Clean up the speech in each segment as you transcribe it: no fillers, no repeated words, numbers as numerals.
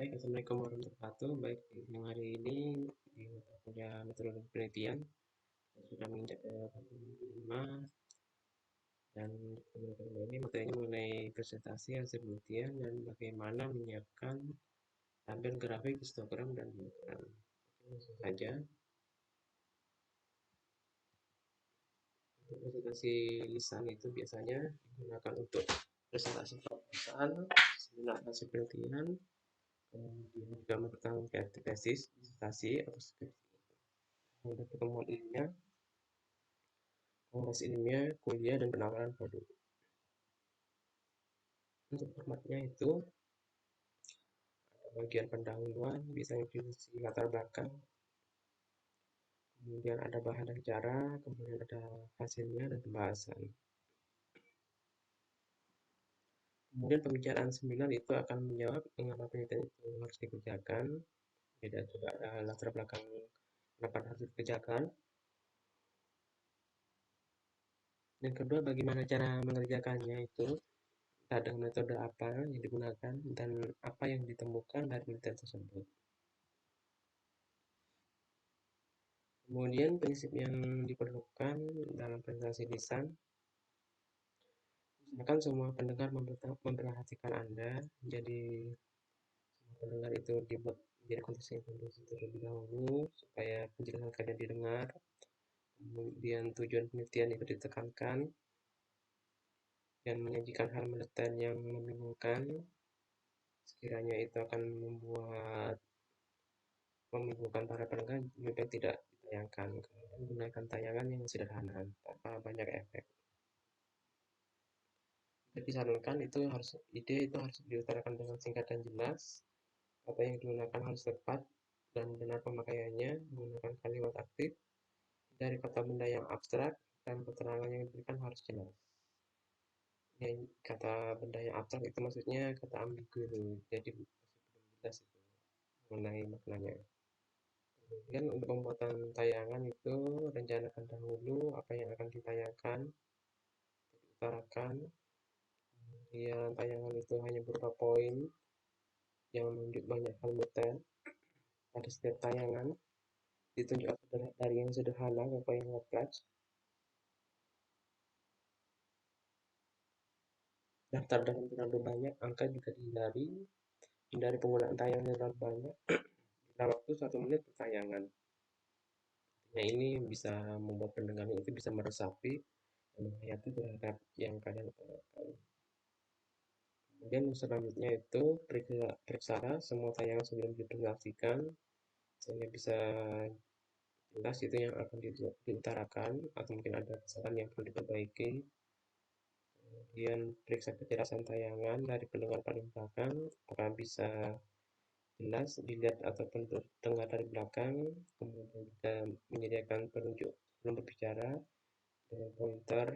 Baik, Assalamualaikum warahmatullahi wabarakatuh. Baik, yang hari ini di mata kuliah metodologi penelitian saya sudah menginjak ke bab 5 dan teman-teman ini materinya mengenai presentasi hasil penelitian dan bagaimana menyiapkan tabel grafik, histogram dan diagram. Oke, langsung saja. Untuk presentasi lisan itu biasanya digunakan untuk presentasi proposal, seminar hasil penelitian, kemudian juga mempertahankan tesis, disertasi atau skripsi. Untuk pertemuan ilmiah, kongres ilmiah, kuliah, dan penawaran produk. Untuk formatnya itu ada bagian pendahuluan, biasanya diskusi latar belakang, kemudian ada bahan dan cara, kemudian ada hasilnya dan pembahasan. Kemudian pembicaraan seminar itu akan menjawab mengapa penelitian itu harus dikerjakan, tidak juga ada latar belakang kenapa harus dikerjakan. Yang kedua, bagaimana cara mengerjakannya itu, dengan metode apa yang digunakan, dan apa yang ditemukan dari penelitian tersebut. Kemudian prinsip yang diperlukan dalam presentasi lisan, usahakan semua pendengar memperhatikan Anda, jadi semua pendengar itu dibuat menjadi kondisi yang kondusif terlebih dahulu supaya penjelasan kalian didengar. Kemudian tujuan penelitian itu ditekankan dan menyajikan hal mendetail yang membingungkan, sekiranya itu akan membingungkan para pendengar, juga tidak ditayangkan. Kemudian gunakan tayangan yang sederhana tanpa banyak efek. Disarankan ide itu harus diutarakan dengan singkat dan jelas. Kata yang digunakan harus tepat dan benar pemakaiannya, menggunakan kalimat aktif dari kata benda yang abstrak, dan keterangan yang diberikan harus jelas. Yang kata benda yang abstrak itu maksudnya kata ambigu, jadi masih belum jelas itu mengenai maknanya. Kemudian untuk pembuatan tayangan itu rencanakan dahulu apa yang akan ditayangkan, diutarakan. Kemudian tayangan itu hanya berupa poin yang menunjuk banyak hal detail pada setiap tayangan, ditunjuk dari yang sederhana ke yang kompleks. Daftar dalam terlalu banyak angka juga hindari penggunaan tayangan yang terlalu banyak dalam waktu 1 menit per tayangan. Nah, ini bisa membuat pendengarnya itu bisa meresapi dan menghayati terhadap yang kalian utarakan. Kemudian selanjutnya itu periksa semua tayangan sebelum dipresentasikan sehingga bisa jelas itu yang akan diutarakan atau mungkin ada kesalahan yang perlu diperbaiki. Kemudian periksa kejelasan tayangan dari pendengar paling belakang, apakah bisa jelas dilihat ataupun terdengar dari belakang. Kemudian juga menyediakan penunjuk sebelum berbicara dengan pointer.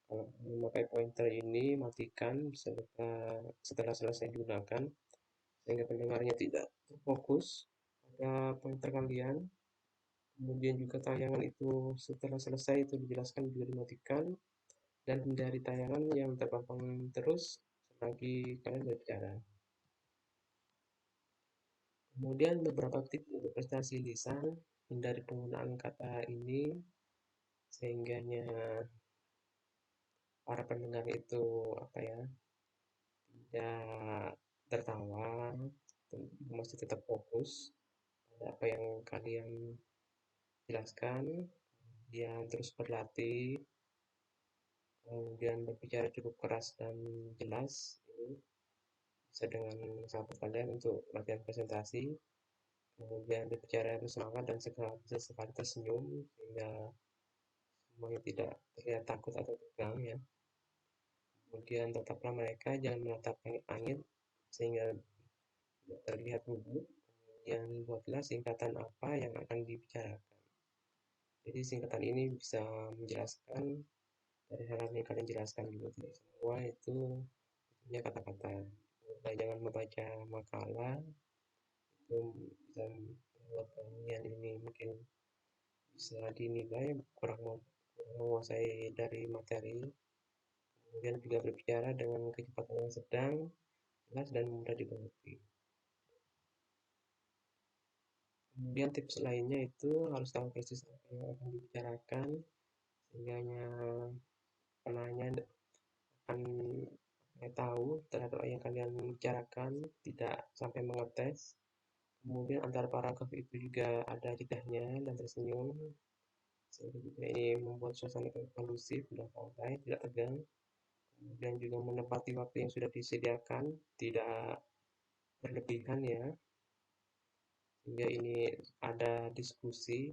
Kalau memakai pointer ini matikan setelah selesai digunakan sehingga pendengarnya tidak terfokus pada pointer kalian. Kemudian juga tayangan itu setelah selesai itu dijelaskan juga dimatikan, dan hindari tayangan yang terpampang terus selagi kalian berbicara. Kemudian beberapa tips untuk prestasi lisan, hindari penggunaan kata ini sehingganya para pendengar itu tidak tertawa, masih tetap fokus pada apa yang kalian jelaskan, yang terus berlatih, kemudian berbicara cukup keras dan jelas, ini bisa dengan sahabat kalian untuk latihan presentasi. Kemudian berbicara bersemangat dan sesekali tersenyum sehingga semuanya tidak terlihat takut atau tegang ya. Kemudian tetaplah mereka jangan menatap langit sehingga tidak terlihat gugup. Kemudian buatlah singkatan apa yang akan dibicarakan. Jadi singkatan ini bisa menjelaskan dari hal yang kalian jelaskan juga, tidak semua itu punya kata-kata. Jangan membaca makalah itu bisa membuat kalian ini mungkin bisa dinilai kurang menguasai dari materi. Kemudian juga berbicara dengan kecepatan yang sedang, jelas dan mudah dimengerti. Kemudian tips lainnya itu harus tahu persis apa yang akan dibicarakan, sehingga penanya akan tahu terhadap apa yang kalian bicarakan, tidak sampai mengetes. Kemudian antara paragraf itu juga ada jedahnya dan tersenyum, sehingga juga ini membuat suasana kondusif dan santai, tidak tegang. Kemudian juga menepati waktu yang sudah disediakan, tidak berlebihan ya, sehingga ini ada diskusi,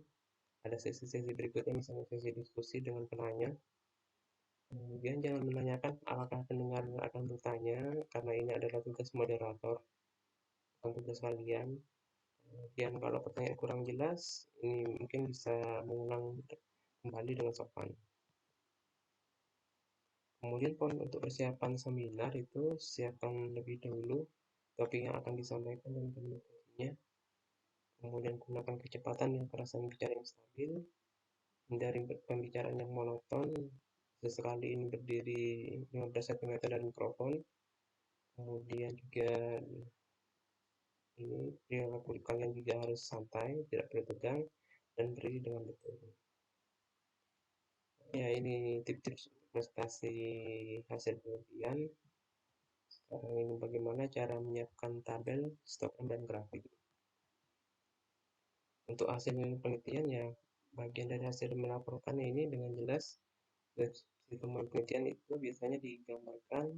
ada sesi-sesi berikutnya, misalnya sesi diskusi dengan penanya. Kemudian jangan menanyakan apakah pendengar akan bertanya, karena ini adalah tugas moderator, bukan tugas kalian. Kemudian kalau pertanyaan kurang jelas, ini mungkin bisa mengulang kembali dengan sopan. Kemudian poin untuk persiapan seminar itu siapkan lebih dahulu topik yang akan disampaikan dan penulisnya. Kemudian gunakan kecepatan dan kerasan bicara yang stabil, hindari pembicaraan yang monoton. Sesekali ini berdiri 15 cm dari mikrofon. Kemudian juga ini perilaku kalian juga harus santai, tidak perlu tegang, dan berdiri dengan betul. Ya, ini tips-tips prestasi hasil penelitian. Sekarang ini bagaimana cara menyiapkan tabel, histogram, dan grafik. Untuk hasil penelitian ya, bagian dari hasil melaporkan ini dengan jelas. Temuan penelitian itu biasanya digambarkan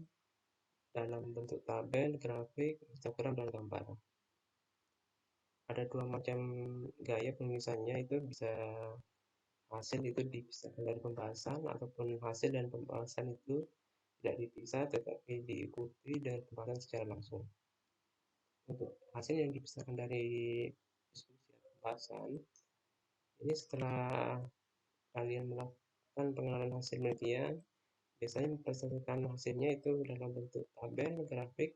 dalam bentuk tabel, grafik, histogram, dan gambar. Ada dua macam gaya penulisannya, itu bisa hasil itu dipisahkan dari pembahasan, ataupun hasil dan pembahasan itu tidak dipisah tetapi diikuti dari pembahasan secara langsung. Untuk hasil yang dipisahkan dari diskusi atau pembahasan, ini setelah kalian melakukan pengenalan hasil penelitian, biasanya mempresentasikan hasilnya itu dalam bentuk tabel, grafik,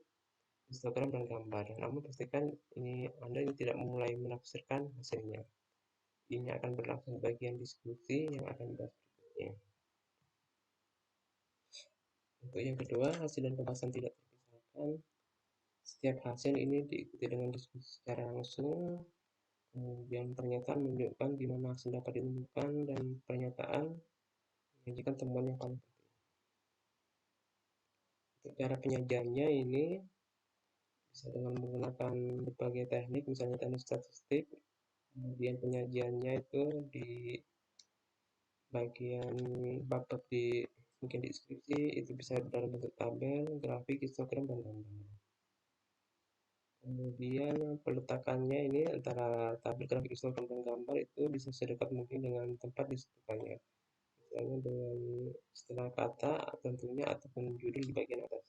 histogram, dan gambar. Namun pastikan ini Anda ini tidak mulai menafsirkan hasilnya. Ini akan berlangsung bagian diskusi yang akan dibahas berikutnya. Untuk yang kedua, hasil dan pembahasan tidak terpisahkan. Setiap hasil ini diikuti dengan diskusi secara langsung. Kemudian pernyataan menunjukkan di mana hasil dapat ditemukan, dan pernyataan menyajikan temuan yang paling penting. Untuk cara penyajiannya ini bisa dengan menggunakan berbagai teknik, misalnya teknik statistik. Kemudian penyajiannya itu di bagian bab-bab di mungkin di deskripsi itu bisa dalam bentuk tabel, grafik, histogram, dan gambar. Kemudian peletakannya ini antara tabel, grafik, histogram, dan gambar itu bisa sedekat mungkin dengan tempat disebutkannya. Misalnya dengan setelah kata tentunya ataupun judul di bagian atas.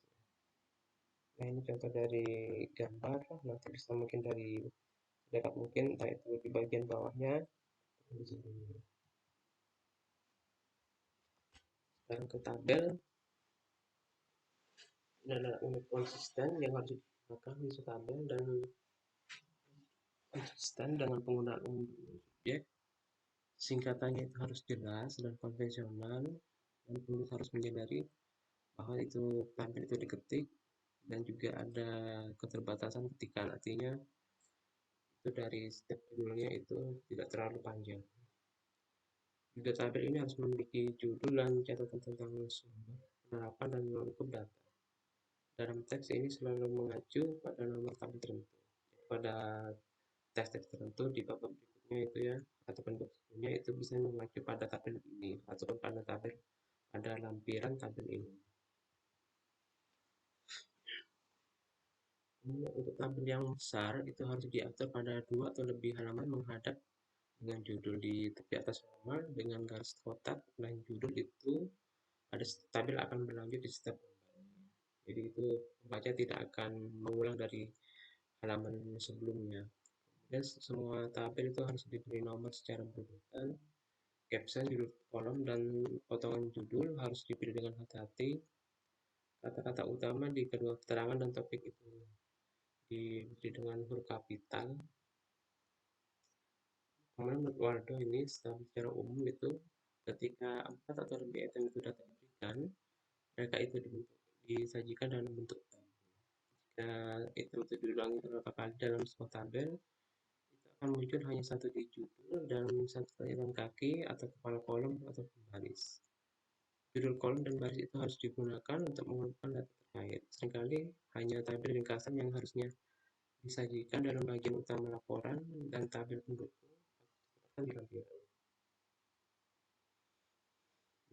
Nah, ini contoh dari gambar, nanti bisa mungkin dari sedekat mungkin, entah itu di bagian bawahnya atau di sini. Sekarang ke tabel, ini adalah unit konsisten yang harus digunakan di tabel, dan konsisten dengan penggunaan subjek. Singkatannya itu harus jelas dan konvensional, dan penulis harus menyadari bahwa itu tabel itu diketik, dan juga ada keterbatasan ketikan, artinya itu dari setiap judulnya itu tidak terlalu panjang. Juga tabel ini harus memiliki judul dan catatan tentang sumber, penerapan, dan lengkap data. Dalam teks ini selalu mengacu pada nomor tabel tertentu, pada teks-teks tertentu di bab berikutnya itu ya, ataupun bab sebelumnya itu bisa mengacu pada tabel ini ataupun pada tabel pada lampiran tabel ini. Untuk tabel yang besar itu harus diatur pada 2 atau lebih halaman menghadap dengan judul di tepi atas halaman dengan garis kotak, dan judul itu ada tabel akan berlanjut di setiap lembar. Jadi itu pembaca tidak akan mengulang dari halaman sebelumnya. Dan semua tabel itu harus diberi nomor secara berurutan. Caption, judul kolom, dan potongan judul harus dipilih dengan hati-hati. Kata-kata utama di kedua keterangan dan topik itu diberi dengan huruf kapital. Kemudian menurut Waldo ini secara umum itu ketika 4 atau lebih item itu data diberikan, mereka itu disajikan dalam bentuk tabel. Jika item itu diulangi beberapa kali dalam sebuah tabel, itu akan muncul hanya satu di judul dan satu catatan kaki atau kepala kolom atau baris. Judul kolom dan baris itu harus digunakan untuk mengumumkan data terkait. Seringkali hanya tabel ringkasan yang harusnya disajikan dalam bagian utama laporan dan tabel pendukung akan dilampirkan.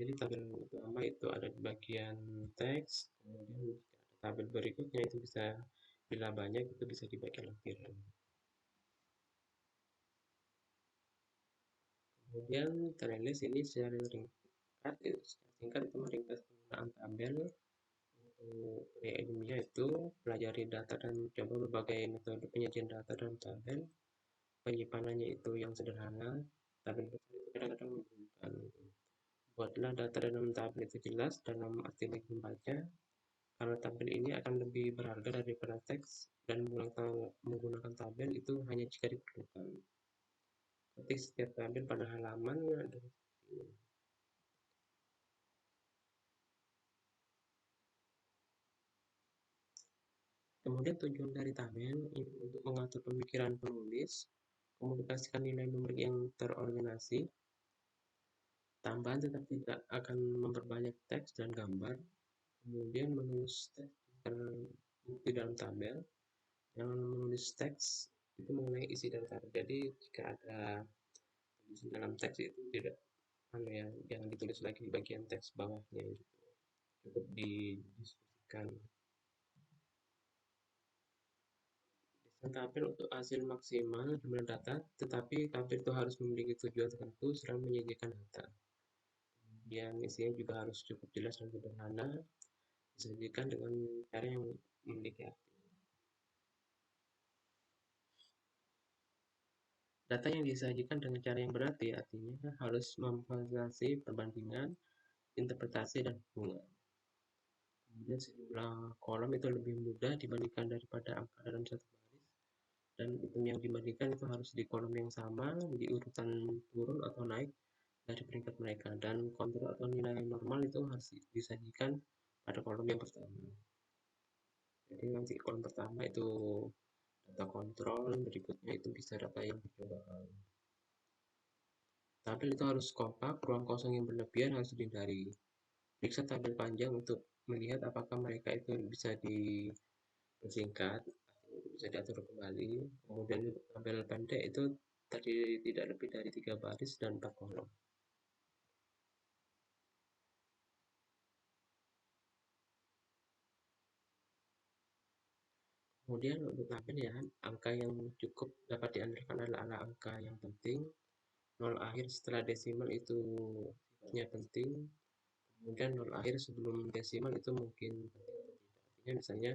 Jadi tabel utama itu ada di bagian teks, kemudian jika ada tabel berikutnya itu bisa bila banyak itu bisa di bagian lampiran. Kemudian trailing ini secara singkat itu meringkas penggunaan tabel. Untuk ilmiah itu pelajari data dan coba berbagai metode penyajian data dalam tabel. Penyimpanannya itu yang sederhana, tabel besar itu kadang-kadang membingungkan. Buatlah data dalam tabel itu jelas dalam arti membaca, karena tabel ini akan lebih berharga daripada teks dan menggunakan tabel itu hanya jika diperlukan. Ketik setiap tabel pada halaman dan kemudian tujuan dari tabel itu untuk mengatur pemikiran penulis, komunikasikan nilai numerik yang terorganisasi, tambahan tetap tidak akan memperbanyak teks dan gambar, kemudian menulis teks bukti dalam tabel, jangan menulis teks itu mengenai isi dan tabel. Jadi jika ada tulisan dalam teks itu tidak yang ditulis lagi di bagian teks bawahnya itu cukup didiskusikan. Desain tabel untuk hasil maksimal jumlah data, tetapi tabel itu harus memiliki tujuan tertentu serta menyajikan data. Kemudian isinya juga harus cukup jelas dan sederhana, disajikan dengan cara yang memiliki arti. Data yang disajikan dengan cara yang berarti artinya harus memfasilitasi perbandingan, interpretasi, dan hubungan. Kemudian sejumlah kolom itu lebih mudah dibandingkan daripada angka dalam satu baris, dan hitung yang dibandingkan itu harus di kolom yang sama, di urutan turun atau naik dari peringkat mereka, dan kontrol atau nilai normal itu harus disajikan pada kolom yang pertama. Jadi nanti kolom pertama itu data kontrol, berikutnya itu bisa data yang percobaan. Tabel itu harus kompak, ruang kosong yang berlebihan harus dihindari. Periksa tabel panjang untuk melihat apakah mereka itu bisa dipersingkat, bisa diatur kembali. Kemudian tabel pendek itu terdiri tidak lebih dari 3 baris dan 4 kolom. Kemudian untuk tabel ya, angka yang cukup dapat diandalkan adalah angka yang penting. 0 akhir setelah desimal itu sifatnya penting. Kemudian 0 akhir sebelum desimal itu mungkin penting atau tidak. Artinya misalnya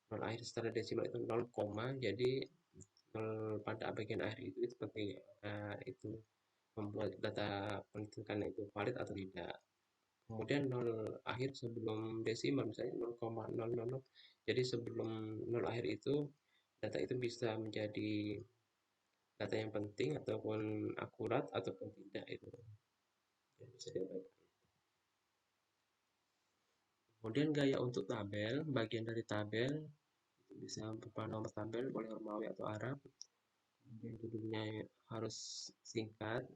0 akhir setelah desimal itu 0, jadi 0 pada bagian akhir itu penting. Itu membuat data pendidikan itu valid atau tidak. Kemudian 0 akhir sebelum desimal misalnya 0,000. Jadi sebelum 0 akhir itu data itu bisa menjadi data yang penting ataupun akurat ataupun tidak itu. Jadi bisa diabaikan. Kemudian gaya untuk tabel, bagian dari tabel itu bisa berupa nomor tabel boleh Romawi atau Arab. Kemudian judulnya harus singkat.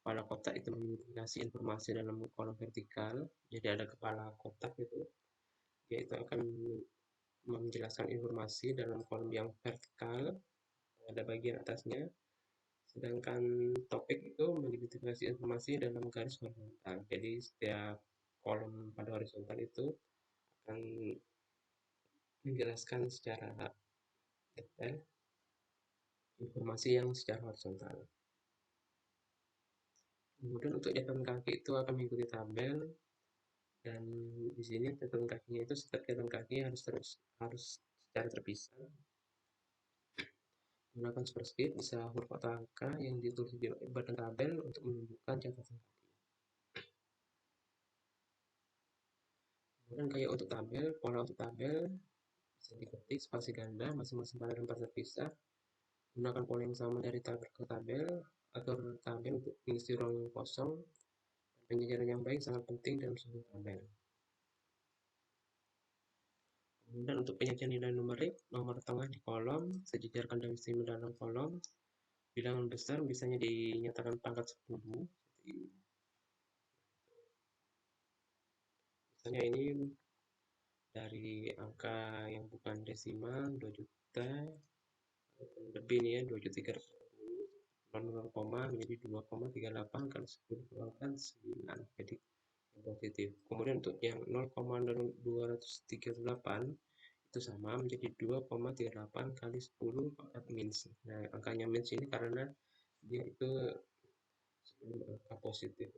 Kepala kotak itu mengindikasi informasi dalam kolom vertikal. Jadi ada kepala kotak itu, yaitu akan menjelaskan informasi dalam kolom yang vertikal pada bagian atasnya. Sedangkan topik itu mengidentifikasi informasi dalam garis horizontal. Jadi setiap kolom pada horizontal itu akan menjelaskan secara detail informasi yang secara horizontal. Kemudian untuk catatan kaki itu akan mengikuti tabel, dan di sini catatan kakinya itu setiap catatan kaki harus secara terpisah. Gunakan superscript bisa huruf atau angka yang ditulis di badan tabel untuk menunjukkan catatan kaki. Kemudian kayak untuk tabel, pola untuk tabel bisa diketik spasi ganda masing-masing pada tempat terpisah. Gunakan pola yang sama dari tabel ke tabel, atur tabel untuk mengisi ruang kosong. Penjajaran yang baik sangat penting dalam sebuah tabel. Kemudian untuk penyajian nilai numerik, nomor tengah di kolom, sejajarkan dan desimal dalam kolom. Bilangan besar biasanya dinyatakan pangkat 10. Misalnya ini dari angka yang bukan desimal 2 juta lebih nih ya, 2.300.000 koma menjadi 2,38 kali 10 dikurangan 9, jadi yang positif. Kemudian untuk yang 0,238 itu sama menjadi 2,38 kali 10 pangkat minus. Nah, angkanya minus ini karena dia itu sebelum angka positif.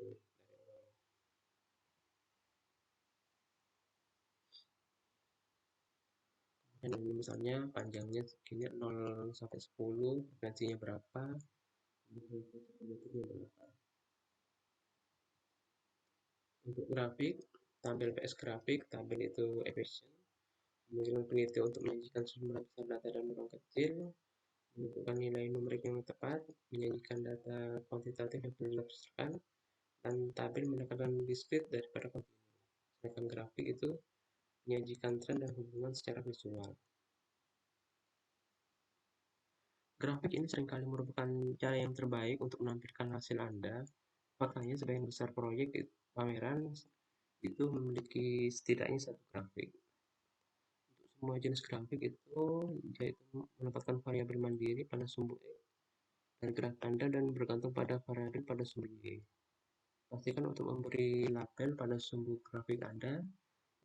Dan ini misalnya panjangnya segini 0 sampai 10, frekuensinya berapa, untuk grafik tampil PS grafik, tampil itu efisien, kemudian peneliti untuk menyajikan sejumlah besar data dalam ruang kecil, menentukan nilai numerik yang tepat, menyajikan data kuantitatif yang berdasarkan, dan tampil menekankan discrete daripada kontinu. Sedangkan grafik itu menyajikan tren dan hubungan secara visual. Grafik ini seringkali merupakan cara yang terbaik untuk menampilkan hasil Anda. Faktanya, sebagian besar proyek pameran itu memiliki setidaknya satu grafik. Untuk semua jenis grafik itu, yaitu menempatkan variabel mandiri pada sumbu X dan graf Anda dan bergantung pada variabel pada sumbu Y. Pastikan untuk memberi label pada sumbu grafik Anda.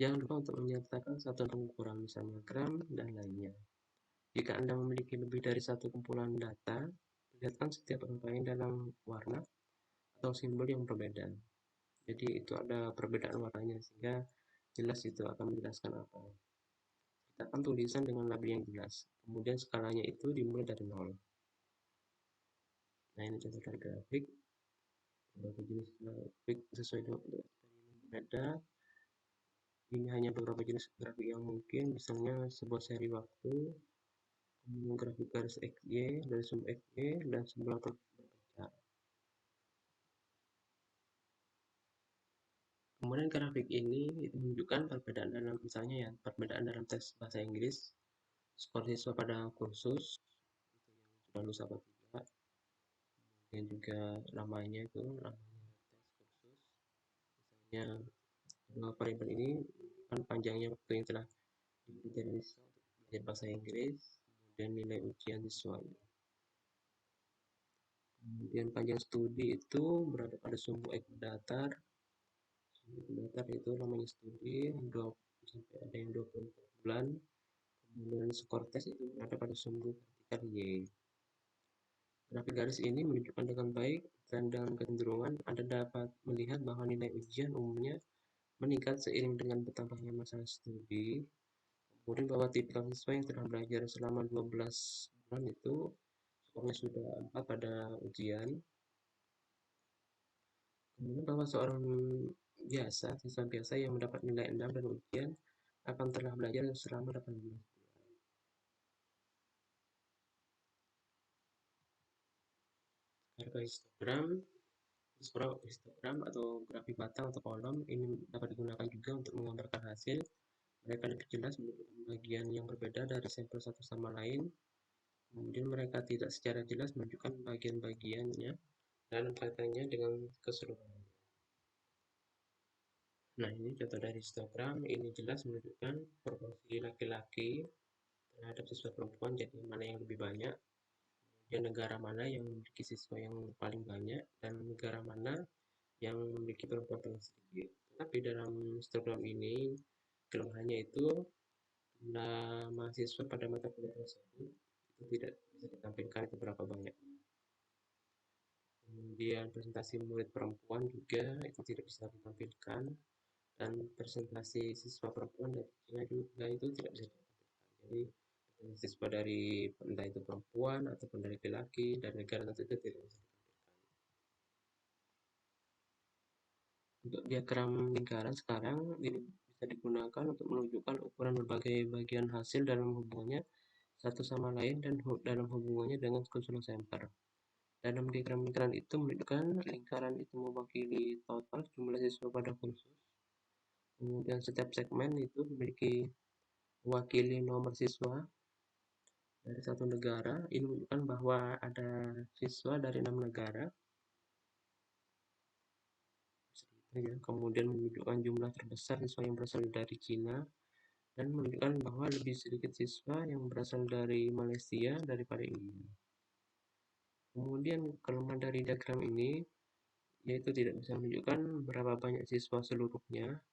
Jangan lupa untuk menyertakan satuan pengukuran, misalnya gram dan lainnya. Jika Anda memiliki lebih dari satu kumpulan data, perlihatkan setiap rangkaian dalam warna atau simbol yang berbeda. Jadi itu ada perbedaan warnanya sehingga jelas itu akan menjelaskan apa. Letakkan tulisan dengan label yang jelas. Kemudian skalanya itu dimulai dari 0. Nah, ini contoh dari grafik. Berbagai jenis grafik sesuai dengan eksperimen berbeda. Ini hanya beberapa jenis grafik yang mungkin, misalnya sebuah seri waktu, grafik garis XY dari sumbu XY dan sebelah berpecah. Kemudian grafik ini menunjukkan perbedaan dalam, misalnya ya, perbedaan dalam tes bahasa Inggris, skor siswa pada kursus, itu yang sudah lulus apa tidak, dan juga namanya itu, namanya tes kursus, misalnya dua variabel ini kan panjangnya waktu yang telah dipelajari siswa untuk belajar bahasa Inggris, kemudian nilai ujian siswa. Kemudian panjang studi itu berada pada sumbu X datar. Sumbu datar itu namanya studi, sampai ada yang 24 bulan. Kemudian skor tes itu berada pada sumbu vertikal Y. Grafik garis ini menunjukkan dengan baik tren dan kecenderungan. Anda dapat melihat bahwa nilai ujian umumnya meningkat seiring dengan bertambahnya masa studi. Kemudian bahwa tipikal siswa yang telah belajar selama 12 bulan itu skornya sudah 4 pada ujian. Kemudian bahwa seorang siswa biasa yang mendapat nilai 6 dan ujian akan telah belajar selama 18 bulan. Harga histogram atau grafik batang atau kolom ini dapat digunakan juga untuk menggambarkan hasil. Mereka lebih jelas menunjukkan bagian yang berbeda dari sampel satu sama lain. Kemudian mereka tidak secara jelas menunjukkan bagian-bagiannya dan kaitannya dengan keseluruhan. Nah, ini contoh dari histogram. Ini jelas menunjukkan proporsi laki-laki terhadap siswa perempuan, jadi mana yang lebih banyak, kemudian negara mana yang memiliki siswa yang paling banyak, dan negara mana yang memiliki perempuan paling sedikit. Tetapi dalam histogram ini kelemahannya itu mahasiswa pada mata kuliah tersebut itu tidak bisa ditampilkan itu berapa banyak. Kemudian presentasi murid perempuan juga itu tidak bisa ditampilkan, dan presentasi siswa perempuan dari China juga itu tidak bisa ditampilkan. Jadi siswa dari entah itu perempuan ataupun dari laki-laki dari negara tertentu tidak bisa ditampilkan. Untuk diagram lingkaran sekarang ini bisa digunakan untuk menunjukkan ukuran berbagai bagian hasil dalam hubungannya satu sama lain dan dalam hubungannya dengan konselor sampel. Dalam diagram lingkaran itu menunjukkan lingkaran itu mewakili total jumlah siswa pada kursus. Kemudian setiap segmen itu memiliki mewakili nomor siswa. dari satu negara. Ini menunjukkan bahwa ada siswa dari 6 negara. Ya. Kemudian menunjukkan jumlah terbesar siswa yang berasal dari Cina, dan menunjukkan bahwa lebih sedikit siswa yang berasal dari Malaysia daripada India. Kemudian kelemahan dari diagram ini yaitu tidak bisa menunjukkan berapa banyak siswa seluruhnya,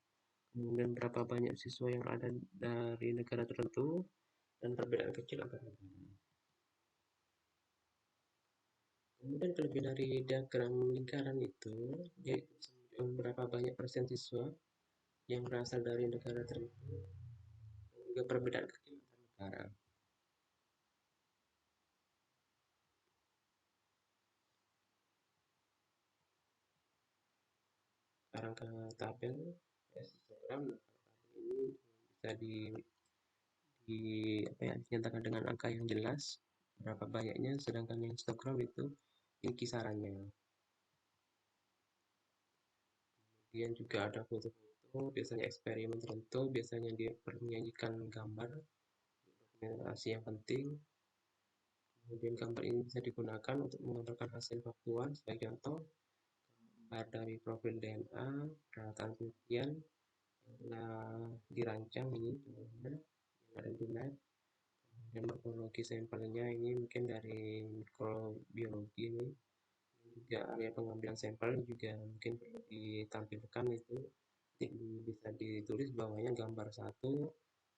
kemudian berapa banyak siswa yang ada dari negara tertentu, dan perbedaan kecil antar negara. Kemudian kelebihan dari diagram lingkaran itu yaitu berapa banyak persen siswa yang berasal dari negara tertentu, dan juga perbedaan kecil antar negara. Sekarang ke tabel histogram. Ini bisa di apa ya, dinyatakan dengan angka yang jelas berapa banyaknya, sedangkan yang histogram itu ini kisarannya. Kemudian juga ada foto-foto, biasanya eksperimen tertentu, biasanya dia menyajikan gambar dokumentasi yang penting. Kemudian gambar ini bisa digunakan untuk menggambarkan hasil faktual, sebagai contoh gambar dari profil DNA, peralatan penelitian yang telah dirancang ini contohnya yang ada di lab. Dan morfologi sampelnya ini mungkin dari mikrobiologi ini, juga area pengambilan sampel juga mungkin perlu ditampilkan itu. Bisa ditulis bawahnya gambar satu,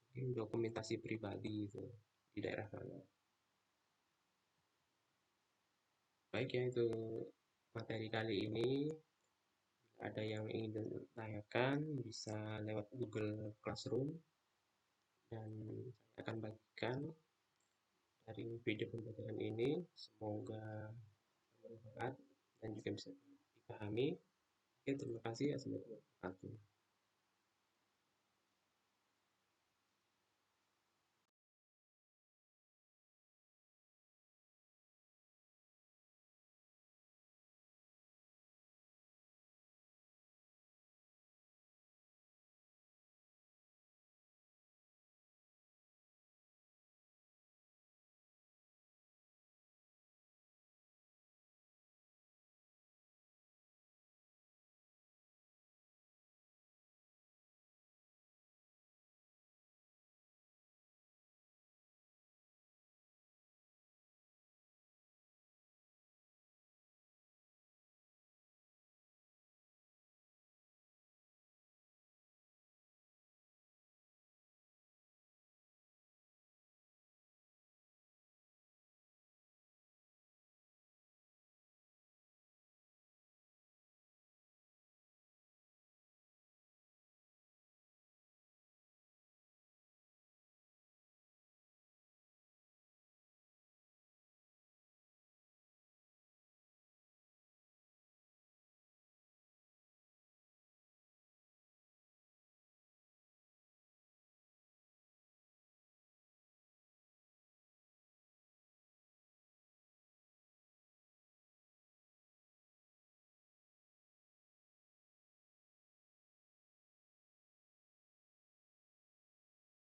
mungkin dokumentasi pribadi itu di daerah sana. Baik ya, itu materi kali ini. Ada yang ingin ditanyakan bisa lewat Google Classroom, dan saya akan bagikan dari video pembelajaran ini. Semoga bermanfaat dan juga bisa dipahami. Oke, terima kasih. Assalamualaikum warahmatullahi wabarakatuh.